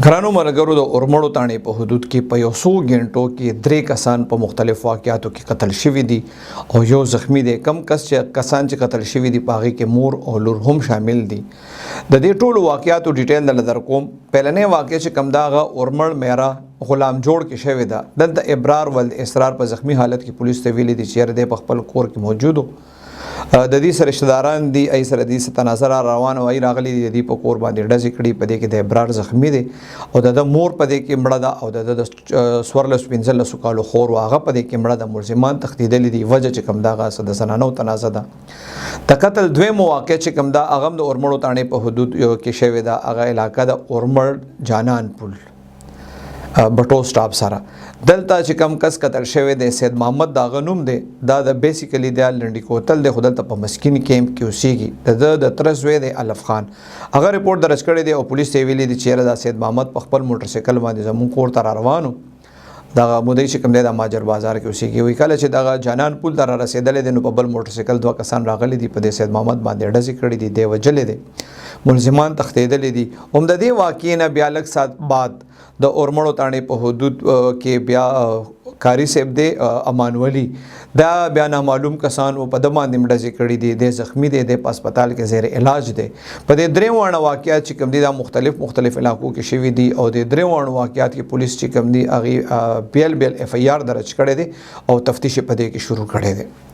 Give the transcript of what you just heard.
ګرانو ملګرو د اورمړو تاڼې په حدود کې په یو څو غنټو کې 3 کسان په مختلفو واقعاتو کې قتل شوي دي او یو زخمی دی. کم کسان چې قتل شوي دي په هغې کې مور او لور هم شامل دي. د دې ټولو واقعاتو ډیټیل دله در کوم. پهلنۍ واقع چې کم دا هغه اورمړ میرا غلام جوړ کې شوې ده. دلته ابرار ول اسرار په زخمی حالت کې پولیس ته ویلي دي چې یاره دی په خپل کور کې موجود و. د دې سره رشتہ داران دي ای سره دې تناظر روان وای راغلي دي د په کور باندې ډزې کړي. په دې کې د ابرار زخمی دی او د مور په دې کې مړه ده او د سورلس 15 کالو خور واغه په دې کې مړه ده. ملزمان تښتیدلي دي. وجه چې کم دغه د زنانو تنازع ده. د قتل دویم واقع چې کم دا هغه د اورمړو تاڼې په حدود کې شوې ده. هغه علاقه د اورمړ جانان پل بټو سټاپ سره. دلته چې کم کس قتل شوی دی سید محمد دا غنوم دی. دا د بیسیکلی د لنډی کوتل دی. خدای ته په مسکین کیمپ کې اوسېږي. د ترزوی دی الف خان. هغه ریپورت درج کړی دی او پولیس ته ویلي دي چې دا سید محمد په خپل موټر سایکل باندې زمون کور ته روانو. دا مودې چې کوم دی د ماجر بازار کې اوسېږي. وی کله چې دا جانان پل ته رسیدلې دی نو په بل موټر سایکل 2 کسان راغلي دي. په دې سید محمد باندې ډزې کړي دي. دی وجلې دي. ملزمان تښتېدلي دي. هم د دې واقعې نه بیا لږ ساعت بعد د اورمړو تاڼې په حدود کې بیا کاری صاحب دی امان ولی دا بیا نامعلوم کسان په د باندې ډزې کړي دي. د زخمی دی د هسپتال کې زیر علاج دی. په دې درې وانه واقعات چې کوم دي دا مختلف علاقو کې شوي دي او د درې وانه واقعات کې پولیس چې کوم دي هغې بیل اف ای آر درج کړی دی او تفتیش په دې کې شروع کړی دی.